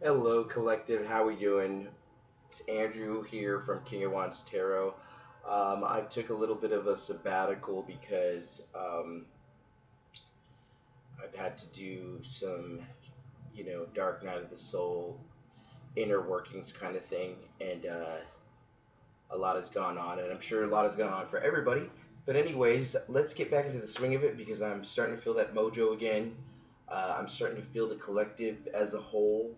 Hello, collective. How we doing? It's Andrew here from King of Wands Tarot. I took a little bit of a sabbatical because I've had to do some, dark night of the soul, inner workings kind of thing, and a lot has gone on, and I'm sure a lot has gone on for everybody. But anyways, let's get back into the swing of it because I'm starting to feel that mojo again. I'm starting to feel the collective as a whole,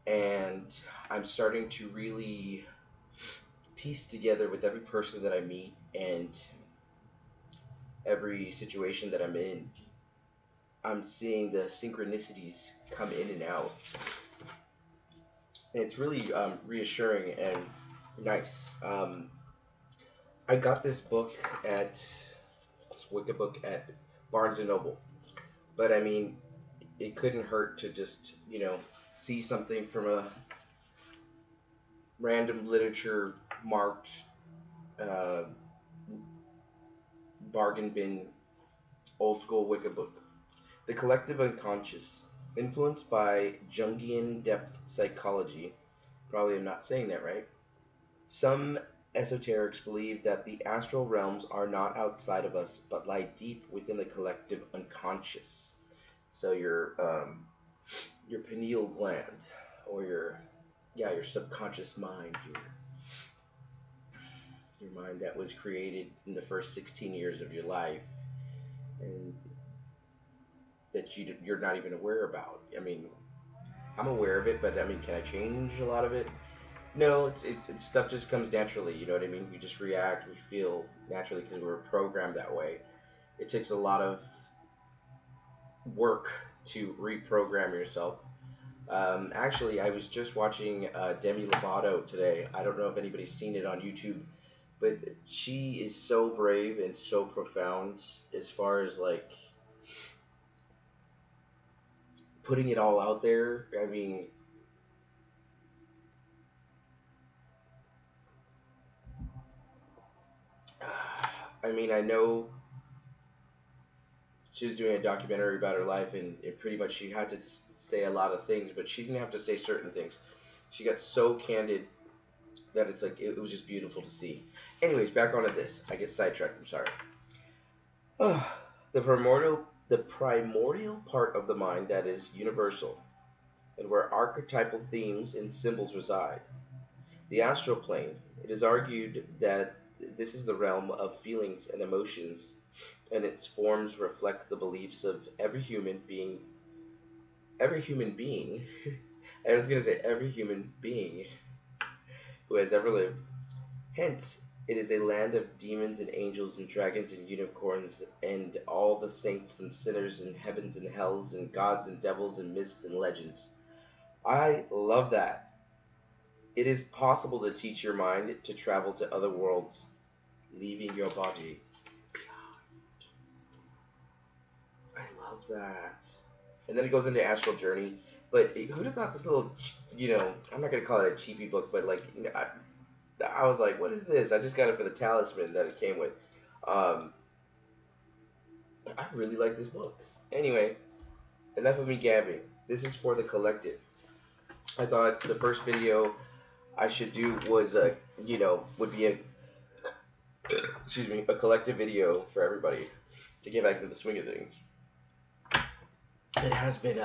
and I'm starting to really piece together with every person that I meet and every situation that I'm in. I'm seeing the synchronicities come in and out, and it's really reassuring and nice. I got this book at this Wicca book at Barnes and Noble, but I mean, it couldn't hurt to just see something from a random literature marked uh, bargain bin old school Wicca book. The collective unconscious, influenced by Jungian depth psychology. Probably I'm not saying that right. Some esoterics believe that the astral realms are not outside of us, but lie deep within the collective unconscious. So your pineal gland, or your subconscious mind, your mind that was created in the first 16 years of your life, and that you're not even aware about. I mean, I'm aware of it, but I mean, can I change a lot of it? No, stuff just comes naturally. You know what I mean? We just react, we feel naturally because we're programmed that way. It takes a lot of work to reprogram yourself. Actually, I was just watching Demi Lovato today. I don't know if anybody's seen it on YouTube, but she is so brave and so profound as far as like putting it all out there. I mean, I know she was doing a documentary about her life, and pretty much she had to say a lot of things, but she didn't have to say certain things. She got so candid that it's like it was just beautiful to see. Anyways, back onto this. I get sidetracked. I'm sorry. The primordial part of the mind that is universal, and where archetypal themes and symbols reside. The astral plane. It is argued that this is the realm of feelings and emotions, and its forms reflect the beliefs of every human being. Every human being. I was gonna say every human being who has ever lived. Hence, it is a land of demons and angels and dragons and unicorns and all the saints and sinners and heavens and hells and gods and devils and myths and legends. I love that. It is possible to teach your mind to travel to other worlds, leaving your body. I love that. And then it goes into astral journey. But who'd have thought this little, I'm not gonna call it a cheapy book, but like, I was like, what is this? I just got it for the talisman that it came with. Um, I really like this book. Anyway, enough of me gabbing. This is for the collective. I thought the first video I should do was would be excuse me, a collective video for everybody to get back into the swing of things. It has been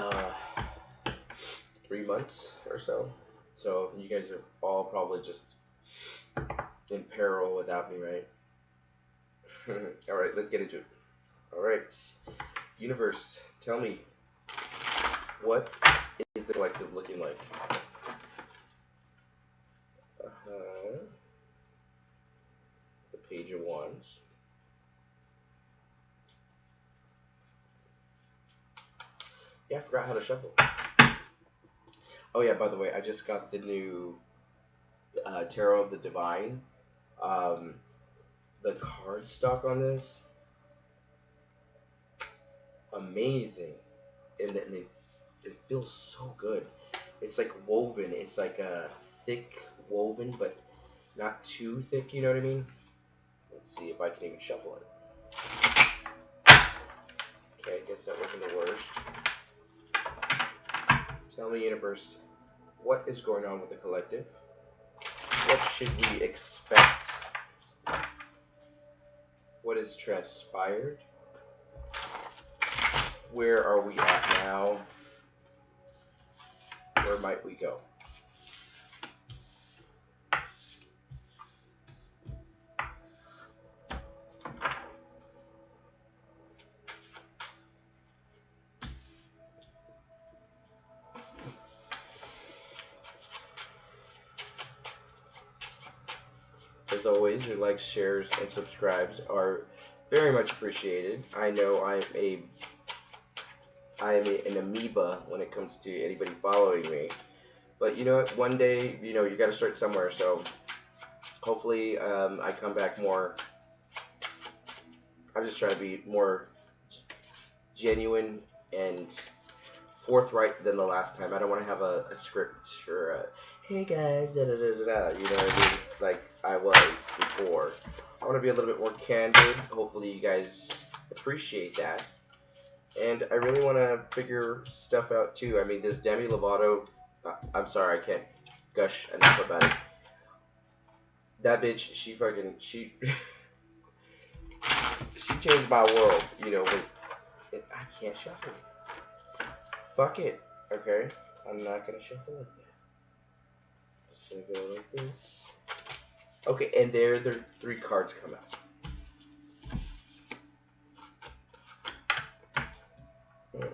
3 months or so, so you guys are all probably just in peril without me, right? All right, let's get into it. All right, universe, tell me, what is the collective looking like? The Page of Wands. Yeah, I forgot how to shuffle. Oh yeah, by the way, I just got the new Tarot of the Divine. The card stock on this, amazing, and it feels so good. It's like woven. It's like a thick woven, but not too thick. You know what I mean? Let's see if I can even shuffle it. Okay, I guess that wasn't the worst. Tell me, universe, what is going on with the collective? What should we expect? What has transpired? Where are we at now? Where might we go? As always, your likes, shares, and subscribes are very much appreciated. I know I am an amoeba when it comes to anybody following me. But you know what? One day, you got to start somewhere. So hopefully, I come back more. I'm just trying to be more genuine and forthright than the last time. I don't want to have a script or a, hey guys, da da da da da. You know what I mean? Like I was before. I want to be a little bit more candid. Hopefully, you guys appreciate that. And I really want to figure stuff out too. I mean, this Demi Lovato. I'm sorry, I can't gush enough about it. That bitch, she she changed my world. You know, I can't shuffle. Fuck it. Okay, I'm not gonna shuffle like that. Just gonna go like this. Okay, and there the 3 cards come out.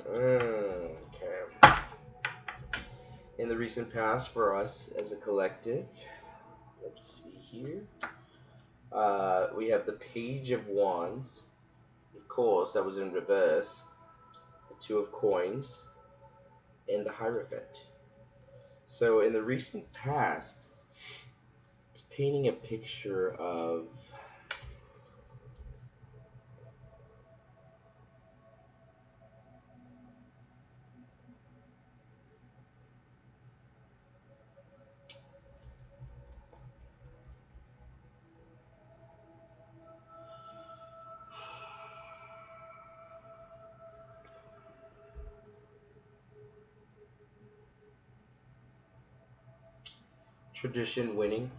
Okay. In the recent past, for us as a collective, let's see here. We have the Page of Wands. Of course, that was in reverse. The 2 of Coins. And the Hierophant. So, in the recent past, it's painting a picture of tradition winning,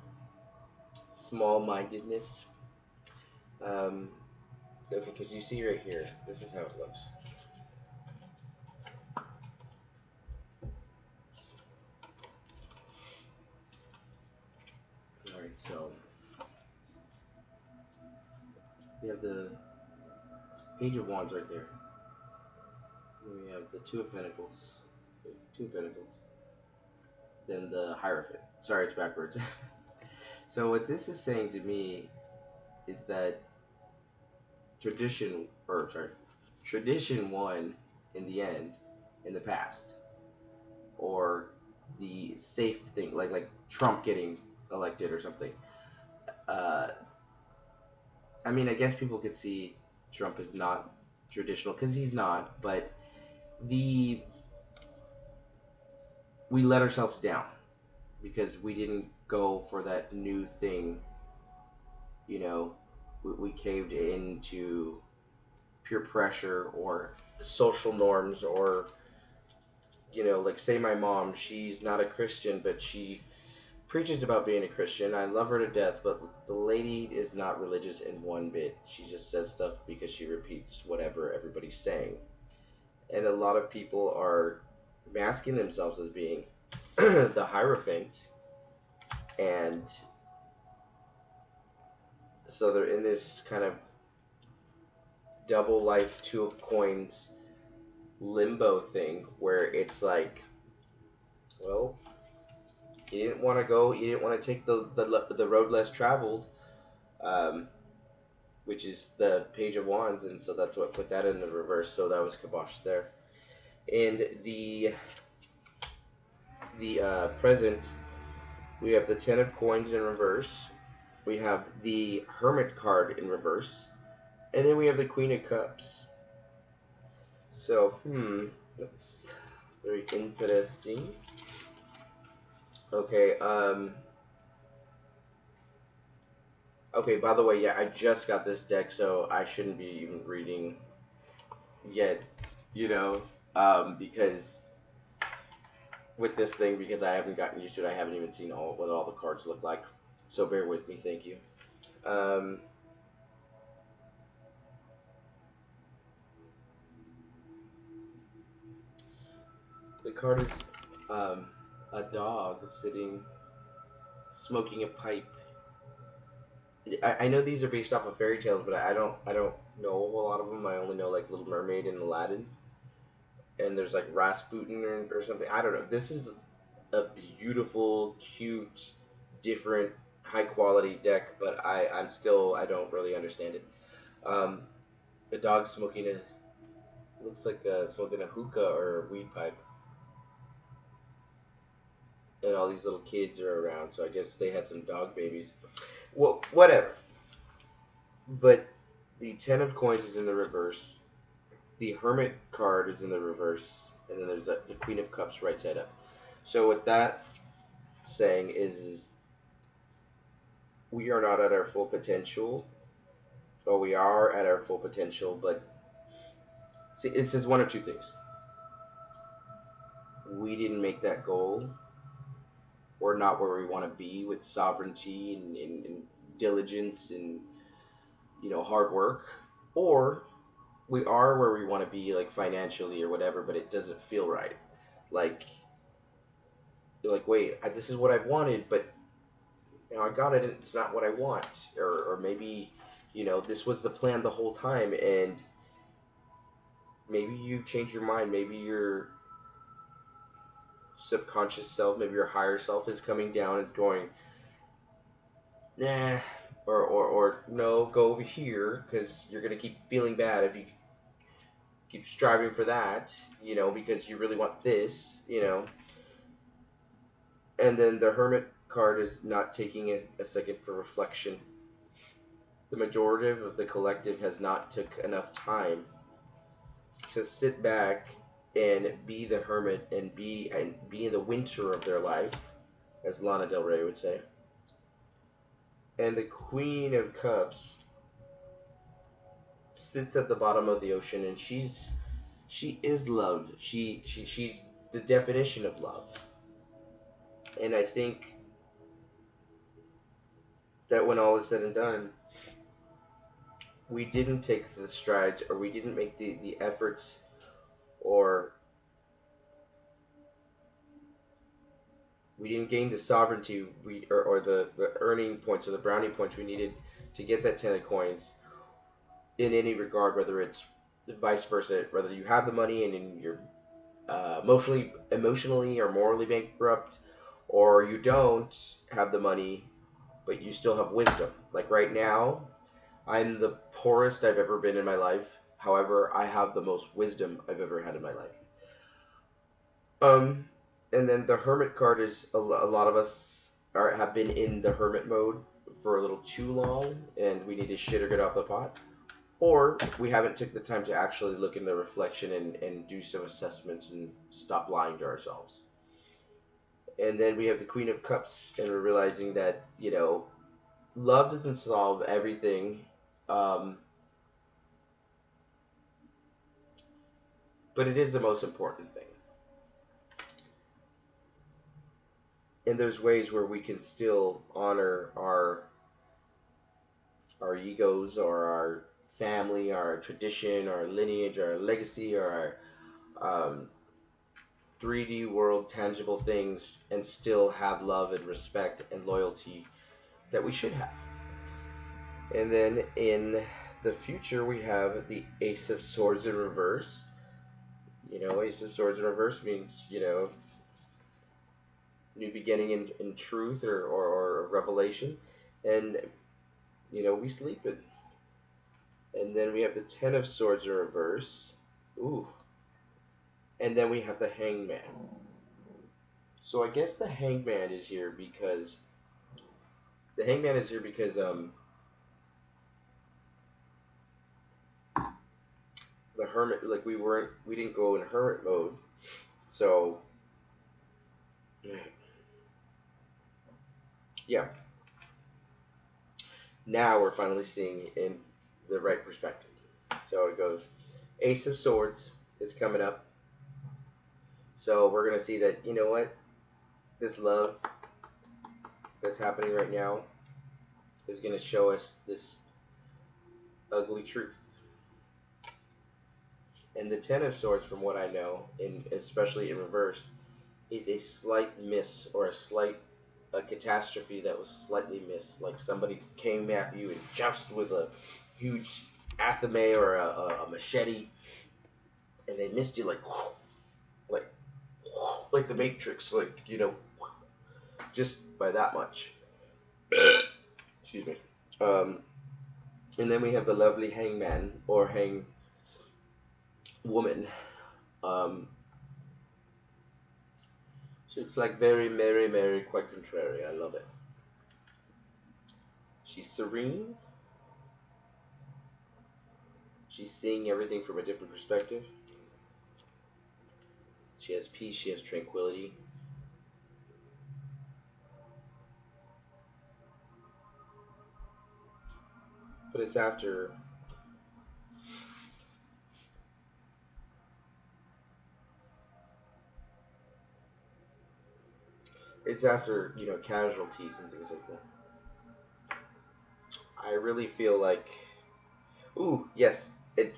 small-mindedness. Okay, because you see right here, this is how it looks. Alright, so we have the Page of Wands right there. We have the 2 of Pentacles. 2 of Pentacles. Then the Hierophant. Sorry, it's backwards. So what this is saying to me is that tradition won in the end, in the past, or the safe thing, like Trump getting elected or something. I mean, I guess people could see Trump is not traditional because he's not, but we let ourselves down because we didn't go for that new thing. You know, we caved into peer pressure or social norms, or like say my mom, she's not a Christian, but she preaches about being a Christian. I love her to death, but the lady is not religious in one bit. She just says stuff because she repeats whatever everybody's saying. And a lot of people are masking themselves as being the Hierophant, and so they're in this kind of double life 2 of Coins limbo thing where it's like, well, you didn't want to go, you didn't want to take the road less traveled, which is the Page of Wands, and so that's what put that in the reverse, so that was kibosh there. And the present, we have the 10 of Coins in reverse, we have the Hermit card in reverse, and then we have the Queen of Cups. So, that's very interesting. Okay, okay, by the way, yeah, I just got this deck, so I shouldn't be even reading yet, because with this thing because I haven't gotten used to it. I haven't even seen what all the cards look like. So bear with me, thank you. Um, the card is um, a dog sitting smoking a pipe. I know these are based off of fairy tales, but I don't know a whole lot of them. I only know like Little Mermaid and Aladdin, and there's like Rasputin or something. I don't know. This is a beautiful, cute, different, high quality deck, but I don't really understand it. Um, a dog smoking a looks like smoking a hookah or a weed pipe, and all these little kids are around. So I guess they had some dog babies. Well, whatever. But the ten of coins is in the reverse. The Hermit card is in the reverse, and then there's the Queen of Cups right side up. So what that saying is we are not at our full potential, or we are at our full potential, but see, it says one of two things. We didn't make that goal. We're not where we want to be with sovereignty and diligence and hard work, or we are where we want to be like financially or whatever, but it doesn't feel right. Like you're like, wait, this is what I wanted, but I got it. And it's not what I want, or maybe this was the plan the whole time, and maybe you change your mind. Maybe your subconscious self, maybe your higher self is coming down and going, nah, or no, go over here because you're gonna keep feeling bad if you keep striving for that, because you really want this. And then the Hermit card is not taking a second for reflection. The majority of the collective has not took enough time to sit back and be the hermit and be in the winter of their life, as Lana Del Rey would say. And the Queen of Cups sits at the bottom of the ocean, and she is love. She's the definition of love. And I think that when all is said and done, we didn't take the strides, or we didn't make the efforts, or we didn't gain the sovereignty or the earning points or the brownie points we needed to get that 10 of coins in any regard, whether it's vice versa, whether you have the money and you're emotionally or morally bankrupt, or you don't have the money but you still have wisdom. Like right now, I'm the poorest I've ever been in my life. However, I have the most wisdom I've ever had in my life. Um, and then the Hermit card is a lot of us have been in the Hermit mode for a little too long, and we need to shit or get off the pot. Or we haven't took the time to actually look in the reflection and do some assessments and stop lying to ourselves. And then we have the Queen of Cups, and we're realizing that, love doesn't solve everything, um, but it is the most important thing. And there's ways where we can still honor our egos, or our family, our tradition, our lineage, our legacy, or our 3D world tangible things, and still have love and respect and loyalty that we should have. And then in the future, we have the Ace of Swords in reverse. Ace of Swords in reverse means, new beginning in truth, or revelation. And, we sleep it. And then we have the Ten of Swords in reverse. Ooh. And then we have the Hangman. So I guess the Hangman is here because the Hermit, like we didn't go in Hermit mode. So yeah. Now we're finally seeing in the right perspective. So it goes Ace of Swords is coming up. So we're gonna see that, you know what, this love that's happening right now is gonna show us this ugly truth. And the Ten of Swords, from what I know, in especially in reverse, is a slight miss or a catastrophe that was slightly missed. Like somebody came at you and jousted with a huge athame or a machete, and they missed you like like the Matrix, like just by that much. Excuse me. Um, and then we have the lovely Hangman or Hang Woman. Um, she looks like very merry, merry, quite contrary. I love it. She's serene. She's seeing everything from a different perspective. She has peace. She has tranquility. But it's after casualties and things like that. I really feel like, ooh, yes, it.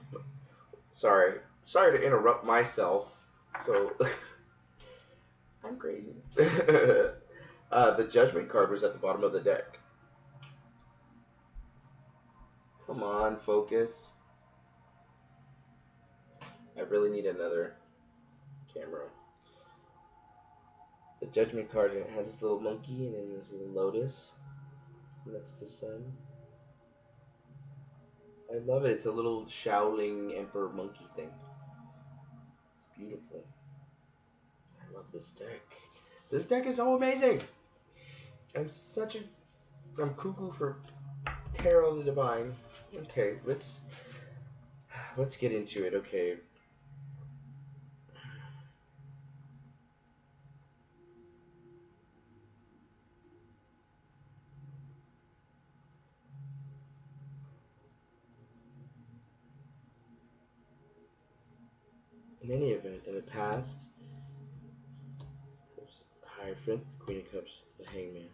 Sorry to interrupt myself. So I'm crazy. The Judgment card was at the bottom of the deck. Come on, focus. I really need another camera. The Judgment card, it has this little monkey and then this little lotus. And that's the sun. I love it. It's a little Shaolin Emperor monkey thing. It's beautiful. I love this deck. This deck is so amazing. I'm cuckoo for Tarot the Divine. Okay, let's get into it. Okay. In any event, in the past, there's Hierophant, Queen of Cups, the Hangman.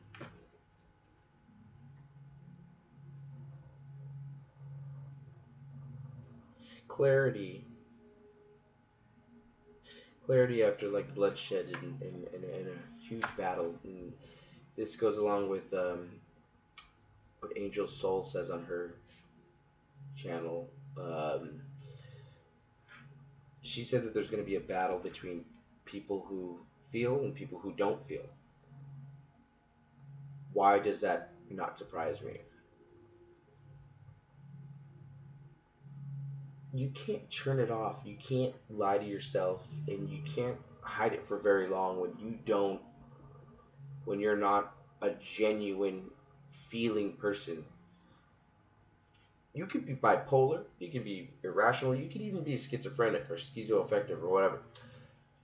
Clarity after like bloodshed in a huge battle. And this goes along with what Angel Soul says on her channel. She said that there's going to be a battle between people who feel and people who don't feel. Why does that not surprise me? You can't turn it off. You can't lie to yourself, and you can't hide it for very long when you're not a genuine feeling person. You could be bipolar, you could be irrational, you could even be schizophrenic or schizoaffective or whatever.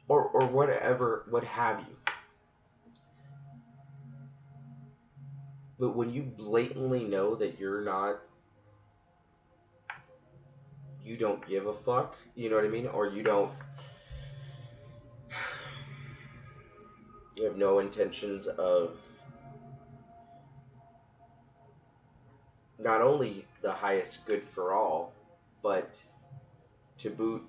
Or whatever, what have you. But when you blatantly know that you don't give a fuck, you know what I mean? Or you have no intentions of not only the highest good for all, but to boot,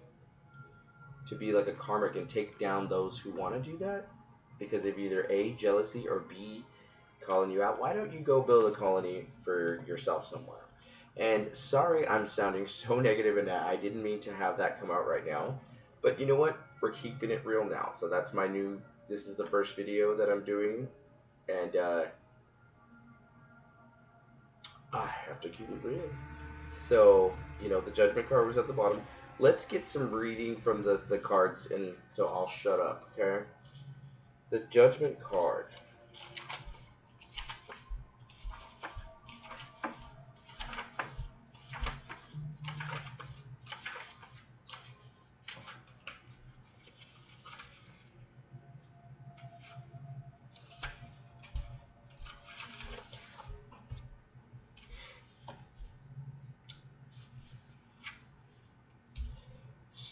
to be like a karmic and take down those who want to do that because of either A, jealousy, or B, calling you out. Why don't you go build a colony for yourself somewhere? And sorry I'm sounding so negative in that. I didn't mean to have that come out right now. But you know what? We're keeping it real now. So that's this is the first video that I'm doing. And I have to keep it real. So, the Judgment card was at the bottom. Let's get some reading from the cards, and so I'll shut up, okay? The Judgment card.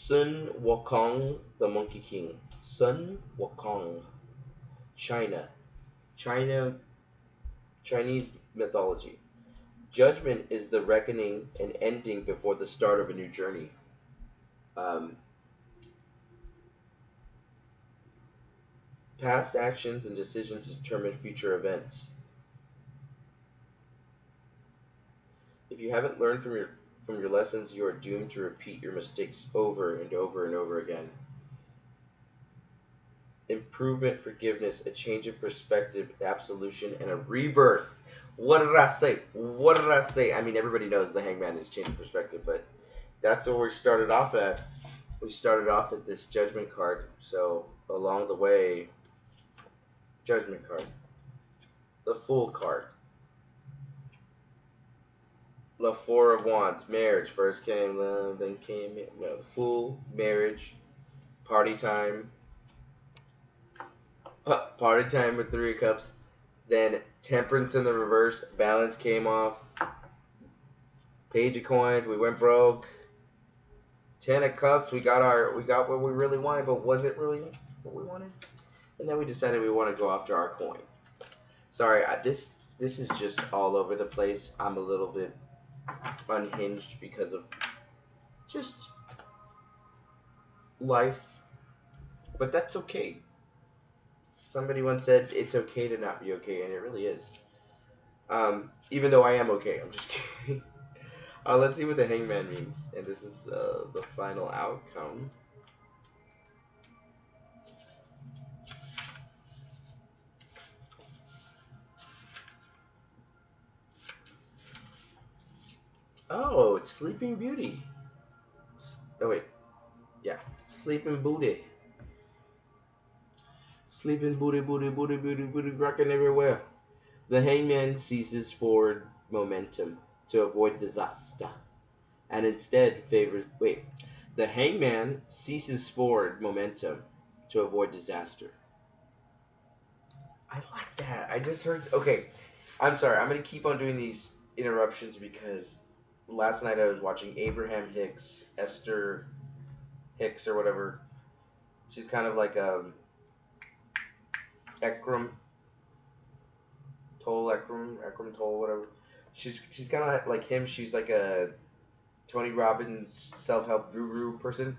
Sun Wukong, the Monkey King. Sun Wukong, China, China, Chinese mythology. Judgment is the reckoning and ending before the start of a new journey. Um, Past actions and decisions determine future events. If you haven't learned from your lessons, you are doomed to repeat your mistakes over and over and over again. Improvement, forgiveness, a change of perspective, absolution, and a rebirth. What did I say? What did I say? I mean, everybody knows the Hangman is changing perspective, but that's where we started off at. We started off at this judgment card. So along the way, judgment card, the Fool card, the Four of Wands, marriage. First came love, then came no, the Fool, marriage, party time, party time with Three of Cups. Then Temperance in the reverse, balance came off. Page of Coins, we went broke. Ten of Cups, we got what we really wanted, but was it really what we wanted? And then we decided we want to go after our coin. Sorry, this is just all over the place. I'm a little bit unhinged because of just life, but that's okay. Somebody once said it's okay to not be okay, and it really is. Even though I am okay, I'm just kidding. Let's see what the Hangman means, and this is the final outcome. Oh, it's Sleeping Beauty. Oh wait, yeah, Sleeping Booty. Sleeping booty, booty, booty, booty, booty, rocking everywhere. The Hangman seizes forward momentum to avoid disaster, and instead favors. Wait, the Hangman ceases forward momentum to avoid disaster. I like that. I just heard. Okay, I'm sorry. I'm gonna keep on doing these interruptions because last night I was watching Abraham Hicks, Esther Hicks or whatever. She's kind of like Ekram Toll, Ekram Toll, whatever. She's kind of like him. She's like a Tony Robbins self-help guru person.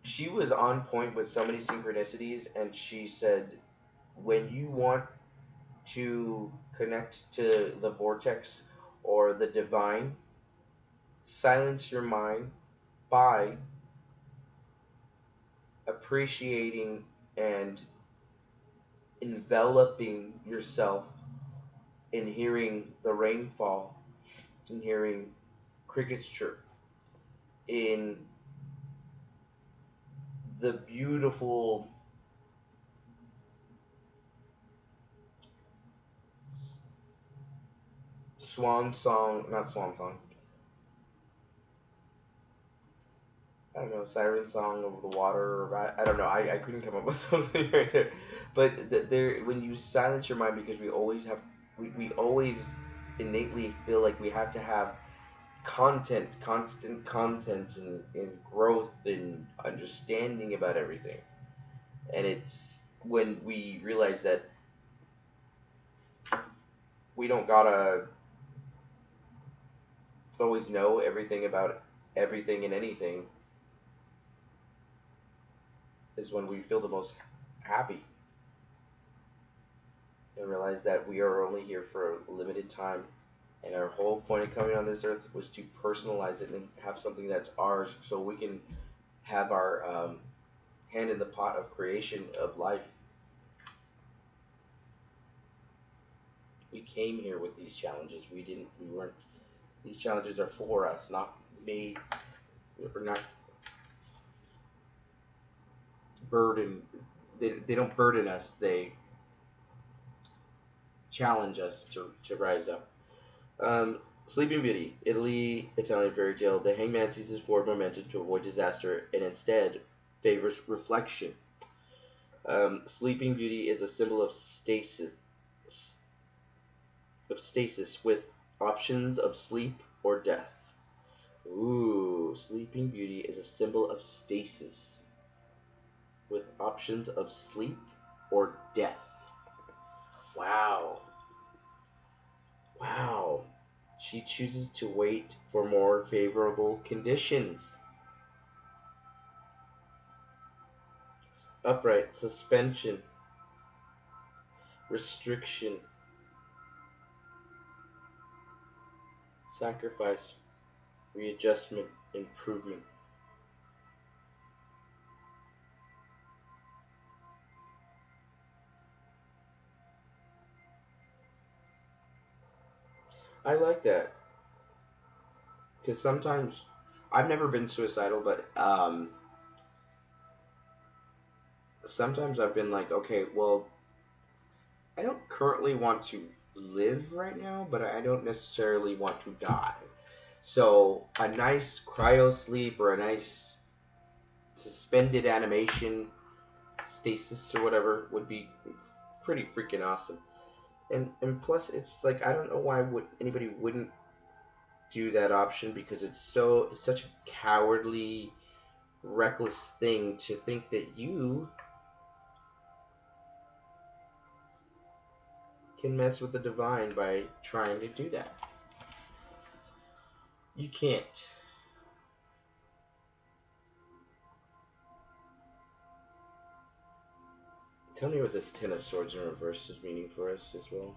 She was on point with so many synchronicities, and she said, when you want to connect to the vortex or the divine, silence your mind by appreciating and enveloping yourself in hearing the rainfall, in hearing crickets chirp, in the beautiful not swan song, I don't know, siren song over the water, or I don't know, I couldn't come up with something right there. But there, when you silence your mind, because we always innately feel like we have to have constant content, and growth and understanding about everything. And it's when we realize that we don't gotta always know everything about everything and anything, is when we feel the most happy and realize that we are only here for a limited time, and our whole point of coming on this earth was to personalize it and have something that's ours, so we can have our hand in the pot of creation of life. We came here with these challenges. We weren't. These challenges are for us, not made. We're not burden. They don't burden us. They challenge us to rise up. Sleeping Beauty, Italy, Italian fairy tale. The Hangman seizes forward momentum to avoid disaster and instead favors reflection. Sleeping Beauty is a symbol of stasis with options of sleep or death. Ooh, Sleeping Beauty is a symbol of stasis. with options of sleep or death. Wow. Wow. She chooses to wait for more favorable conditions. Upright, suspension, restriction, sacrifice, readjustment, improvement. I like that because sometimes I've never been suicidal, but sometimes I've been like, okay, well, I don't currently want to live right now, but I don't necessarily want to die. So a nice cryo sleep or a nice suspended animation stasis or whatever would be pretty freaking awesome. And plus, it's like I don't know why would anybody wouldn't do that option because it's such a cowardly, reckless thing to think that you can mess with the divine by trying to do that. You can't. Tell me what this Ten of Swords in reverse is meaning for us as well.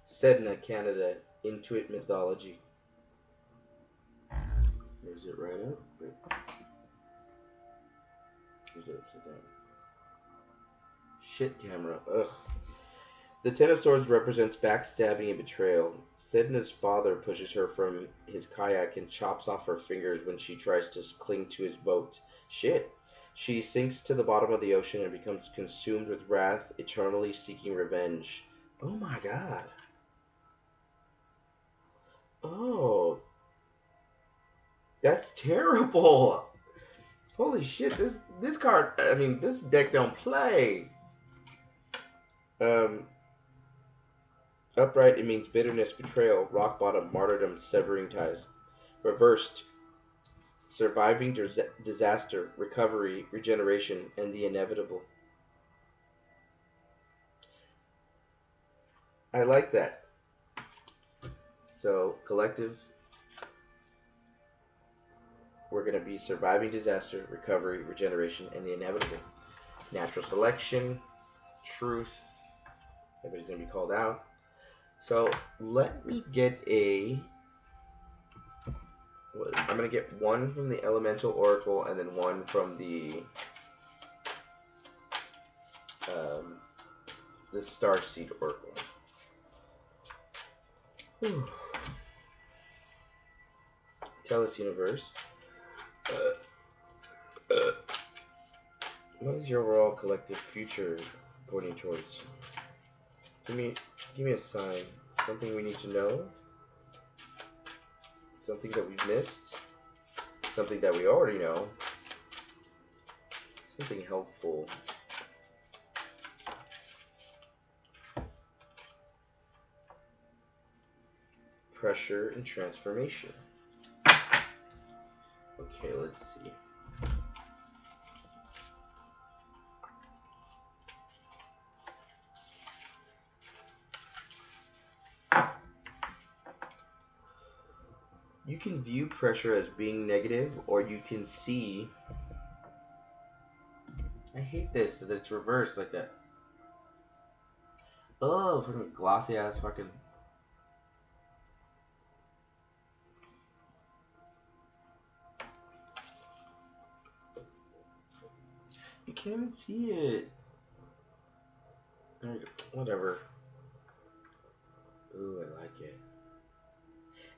Sedna, Canada, Inuit mythology. Is it right up? Wait. Is it upside down? Shit camera. Ugh. The Ten of Swords represents backstabbing and betrayal. Sedna's father pushes her from his kayak and chops off her fingers when she tries to cling to his boat. Shit. She sinks to the bottom of the ocean and becomes consumed with wrath, eternally seeking revenge. Oh my god. Oh. That's terrible. Holy shit, this card, I mean, this deck don't play. Upright, it means bitterness, betrayal, rock bottom, martyrdom, severing ties. Reversed, surviving disaster, recovery, regeneration, and the inevitable. I like that. So, collective, we're going to be surviving disaster, recovery, regeneration, and the inevitable. Natural selection, truth, everybody's going to be called out. So, let me get I'm going to get one from the Elemental Oracle and then one from the Starseed Oracle. Whew. Tell us, universe. What is your overall collective future pointing towards? Give me a sign. Something we need to know. Something that we've missed. Something that we already know. Something helpful. Pressure and transformation. Okay, let's see. You can view pressure as being negative, or you can see... I hate this, that it's reversed like that. Oh, fucking glossy ass fucking... You can't even see it. There we go. Whatever. Ooh, I like it.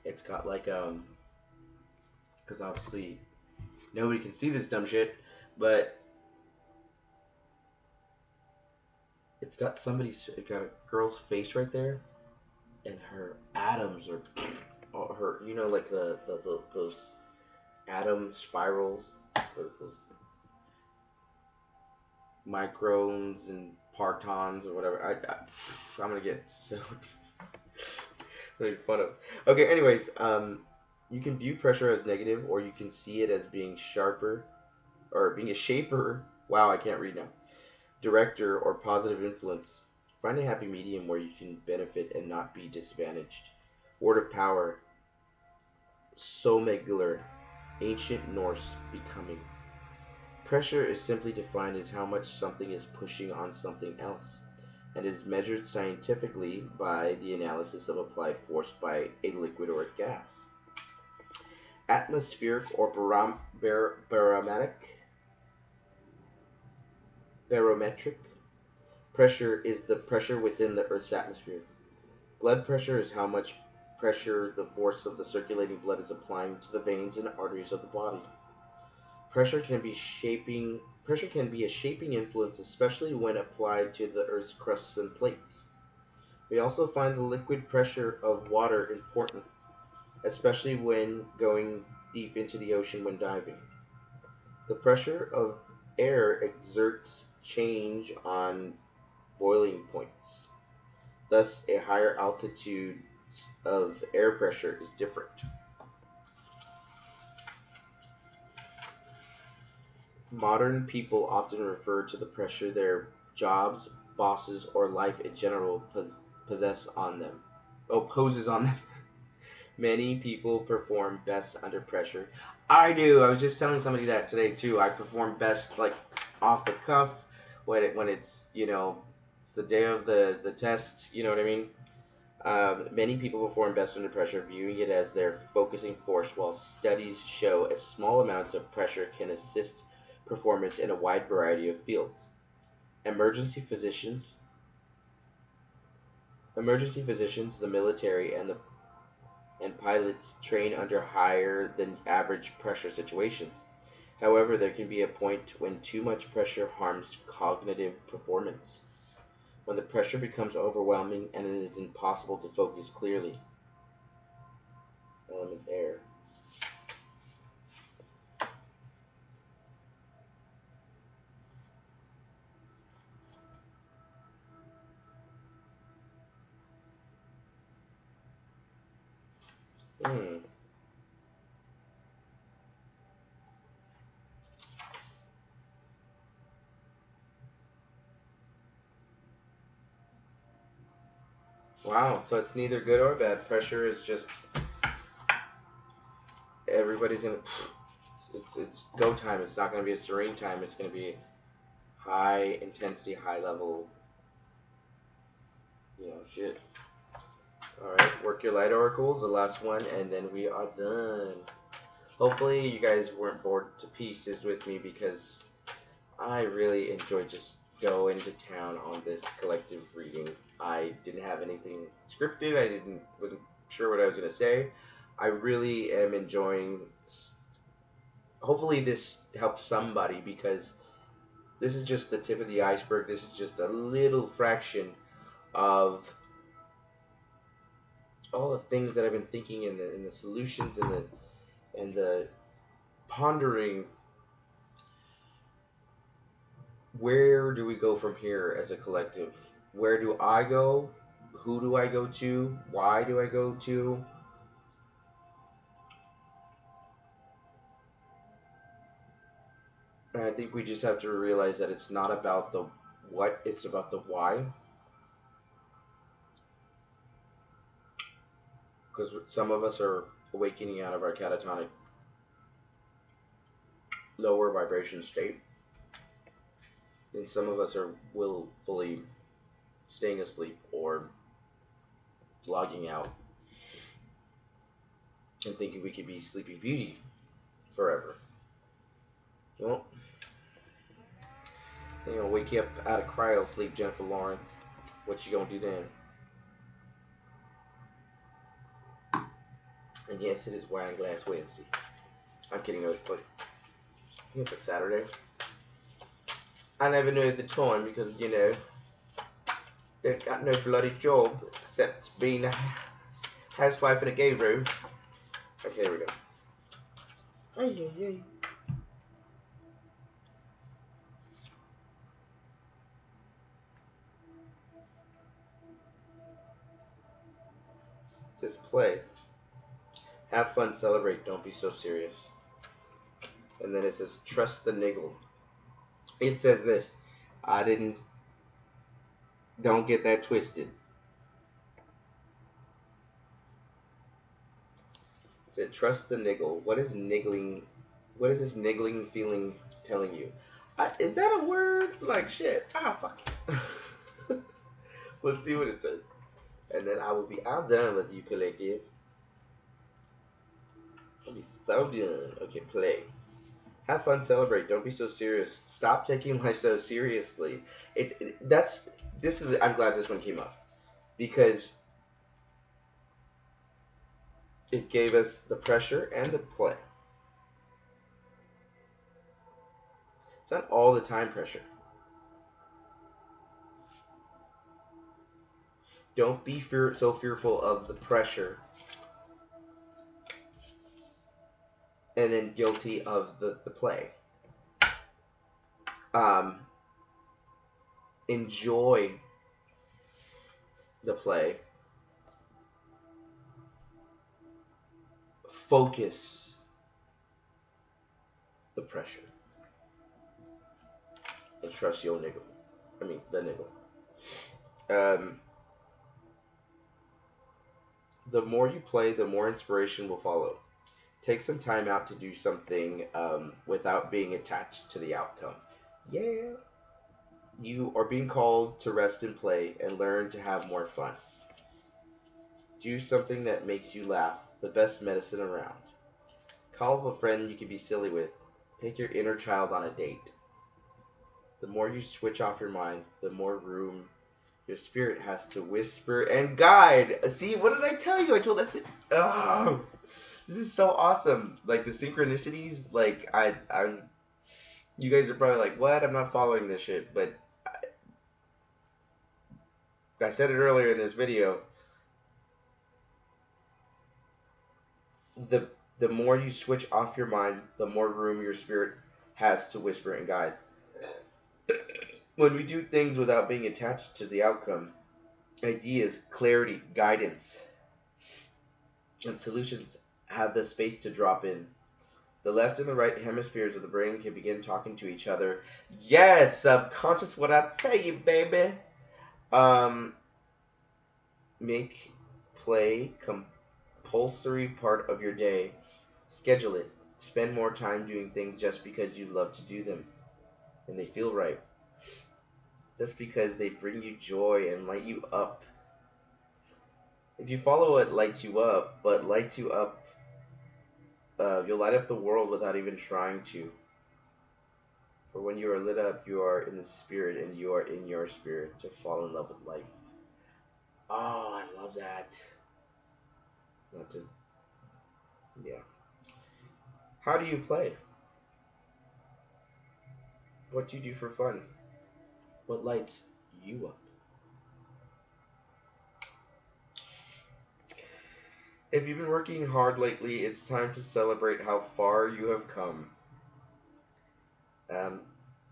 It's got like, because obviously nobody can see this dumb shit, but it's got a girl's face right there, and her atoms are, her, you know, like those atom spirals, those microns and partons or whatever. I'm gonna get so really fun of. Okay, anyways, you can view pressure as negative, or you can see it as being sharper, or being a shaper. Wow, I can't read now. Director or positive influence. Find a happy medium where you can benefit and not be disadvantaged. Word of power. Somegler, ancient Norse, becoming. Pressure is simply defined as how much something is pushing on something else, and is measured scientifically by the analysis of applied force by a liquid or a gas. Atmospheric or barometric pressure is the pressure within the Earth's atmosphere. Blood pressure is how much pressure the force of the circulating blood is applying to the veins and arteries of the body. Pressure can be a shaping influence, especially when applied to the Earth's crusts and plates. We also find the liquid pressure of water important, especially when going deep into the ocean when diving. The pressure of air exerts change on boiling points. Thus, a higher altitude of air pressure is different. Modern people often refer to the pressure their jobs, bosses, or life in general possess on them. Poses on them. Many people perform best under pressure. I do. I was just telling somebody that today too. I perform best like off the cuff when it's it's the day of the test. You know what I mean? Many people perform best under pressure, viewing it as their focusing force, while studies show a small amount of pressure can assist performance in a wide variety of fields. Emergency physicians, the military, and pilots train under higher than average pressure situations. However, there can be a point when too much pressure harms cognitive performance, when the pressure becomes overwhelming and it is impossible to focus clearly. Element air. Wow, so it's neither good or bad. Pressure is just everybody's gonna. It's go time. It's not gonna be a serene time. It's gonna be high intensity, high level. Shit. All right, work your light oracles, the last one, and then we are done. Hopefully, you guys weren't bored to pieces with me because I really enjoyed just going to town on this collective reading. I didn't have anything scripted. Wasn't sure what I was gonna say. I really am enjoying. Hopefully, this helps somebody because this is just the tip of the iceberg. This is just a little fraction of all the things that I've been thinking and the solutions and the pondering. Where do we go from here as a collective? Where do I go? Who do I go to? Why do I go to? And I think we just have to realize that it's not about the what, it's about the why. Because some of us are awakening out of our catatonic lower vibration state. And some of us are willfully staying asleep or logging out and thinking we could be Sleepy Beauty forever. Well, wake you up out of cryo sleep, Jennifer Lawrence. What you gonna do then? And yes, it is Wine Glass Wednesday. I'm kidding. I think it's like Saturday. I never knew at the time because, they got no bloody job except being a housewife in a gay room. Okay, here we go. Ay, ay, ay. This play. Have fun, celebrate, don't be so serious. And then it says, trust the niggle. It says this. Don't get that twisted. It said, trust the niggle. What is niggling? What is this niggling feeling telling you? Is that a word? Like shit. Ah, fuck. Let's see what it says. And then I will be all done with you, collective. I'll be so done. Okay, play. Have fun, celebrate. Don't be so serious. Stop taking life so seriously. I'm glad this one came up because it gave us the pressure and the play. It's not all the time pressure. Don't be so fearful of the pressure and then guilty of the play. Enjoy the play. Focus the pressure. And trust your niggle. I mean, the niggle. The more you play, the more inspiration will follow. Take some time out to do something without being attached to the outcome. Yeah. You are being called to rest and play and learn to have more fun. Do something that makes you laugh, the best medicine around. Call up a friend you can be silly with. Take your inner child on a date. The more you switch off your mind, the more room your spirit has to whisper and guide. See, what did I tell you? I told that. Oh, this is so awesome. Like the synchronicities. Like you guys are probably like, what? I'm not following this shit. But I said it earlier in this video. The more you switch off your mind, the more room your spirit has to whisper and guide. When we do things without being attached to the outcome, ideas, clarity, guidance, and solutions have the space to drop in. The left and the right hemispheres of the brain can begin talking to each other. Yes, subconscious, what I tell you, baby. Make play compulsory part of your day. Schedule it. Spend more time doing things just because you love to do them and they feel right. Just because they bring you joy and light you up. If you follow what lights you up, you'll light up the world without even trying to. For when you are lit up, you are in the spirit, and you are in your spirit to fall in love with life. Oh, I love that. Not just, yeah. How do you play? What do you do for fun? What lights you up? If you've been working hard lately, it's time to celebrate how far you have come.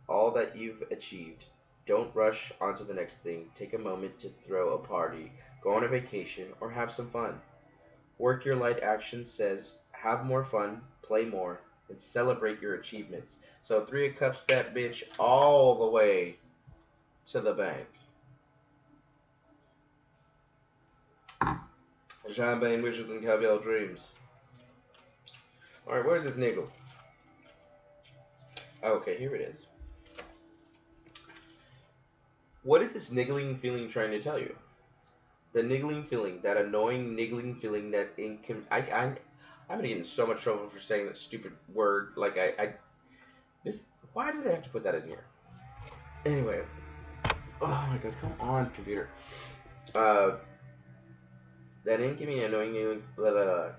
All that you've achieved. Don't rush onto the next thing. Take a moment to throw a party, go on a vacation, or have some fun. Work Your Light action says, have more fun, play more, and celebrate your achievements. So 3 of Cups that bitch all the way to the bank. Champagne wishes and caviar dreams. Alright, where's this niggle? Okay, here it is. What is this niggling feeling trying to tell you? The niggling feeling, that annoying niggling feeling that I'm gonna get in so much trouble for saying that stupid word. Like why did they have to put that in here? Anyway, oh my god, come on, computer. That incoming annoying,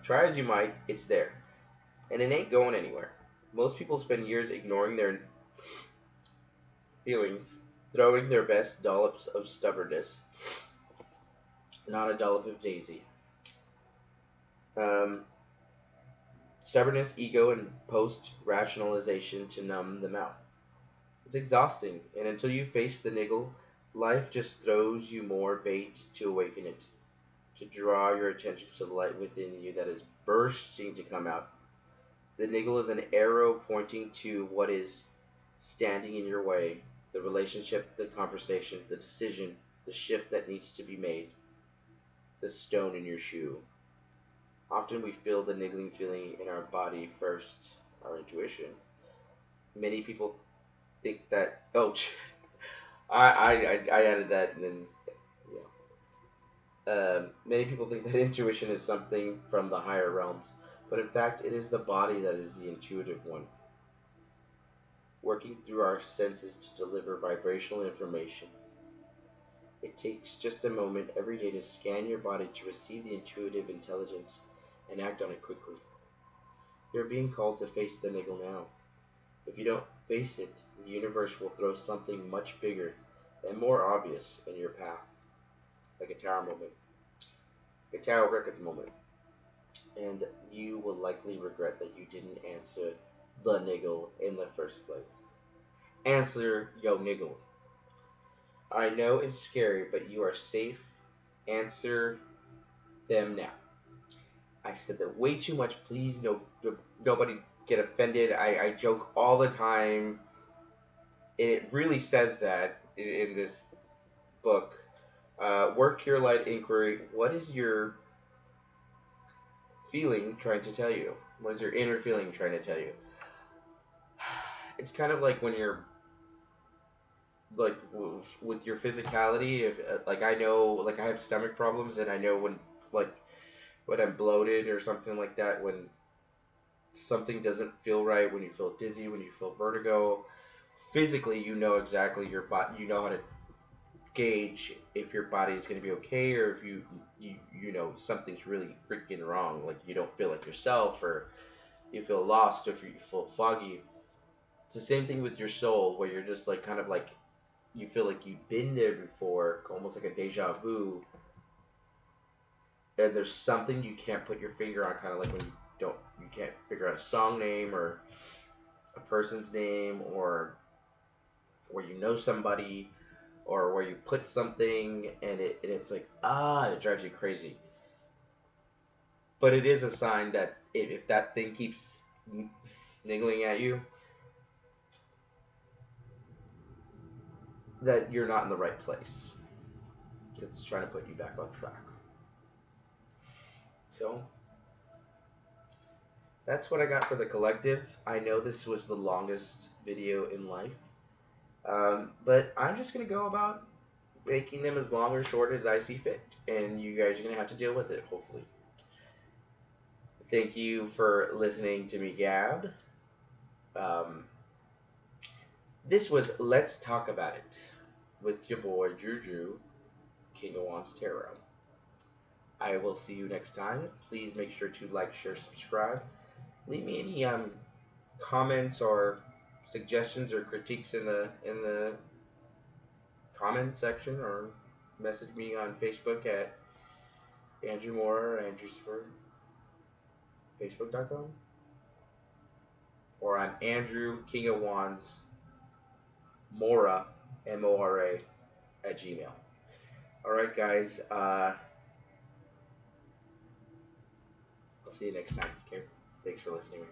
try as you might, it's there, and it ain't going anywhere. Most people spend years ignoring their feelings, throwing their best dollops of stubbornness, not a dollop of daisy. Stubbornness, ego, and post-rationalization to numb them out. It's exhausting, and until you face the niggle, life just throws you more bait to awaken it. to draw your attention to the light within you that is bursting to come out. The niggle is an arrow pointing to what is standing in your way, the relationship, the conversation, the decision, the shift that needs to be made, the stone in your shoe. Often we feel the niggling feeling in our body first, our intuition. Many people think that, oh, I added that and then, yeah. Many people think that intuition is something from the higher realms, but in fact, it is the body that is the intuitive one, working through our senses to deliver vibrational information. It takes just a moment every day to scan your body to receive the intuitive intelligence and act on it quickly. You're being called to face the niggle now. If you don't face it, the universe will throw something much bigger and more obvious in your path, like a tower moment, a tower records moment, and you will likely regret that you didn't answer the niggle in the first place. Answer yo niggle. I know it's scary, but you are safe. Answer them now. I said that way too much. Please, nobody get offended. I joke all the time. It really says that in this book. Work your light inquiry. What is your feeling trying to tell you? What is your inner feeling trying to tell you? It's kind of like when you're like with your physicality. If like I know, like I have stomach problems, and I know when I'm bloated or something like that, when something doesn't feel right, when you feel dizzy, when you feel vertigo, physically you know exactly your body. You know how to gauge if your body is going to be okay, or if you know something's really freaking wrong, like you don't feel like yourself, or you feel lost, or if you feel foggy. It's the same thing with your soul, where you're just like kind of like you feel like you've been there before, almost like a deja vu, and there's something you can't put your finger on, kind of like when you can't figure out a song name or a person's name, or where you know somebody, or where you put something and it's like, it drives you crazy. But it is a sign that if that thing keeps niggling at you, that you're not in the right place. It's trying to put you back on track. So, that's what I got for the collective. I know this was the longest video in life. But I'm just going to go about making them as long or short as I see fit. And you guys are going to have to deal with it, hopefully. Thank you for listening to me gab. This was Let's Talk About It with your boy Drew, King of Wands Tarot. I will see you next time. Please make sure to like, share, subscribe. Leave me any comments or suggestions or critiques in the comment section, or message me on Facebook at Berry-Mora and Drewsifer, Facebook.com, or I'm Andrew King of Wands Mora MORA at Gmail. Alright guys, I'll see you next time. Okay? Thanks for listening.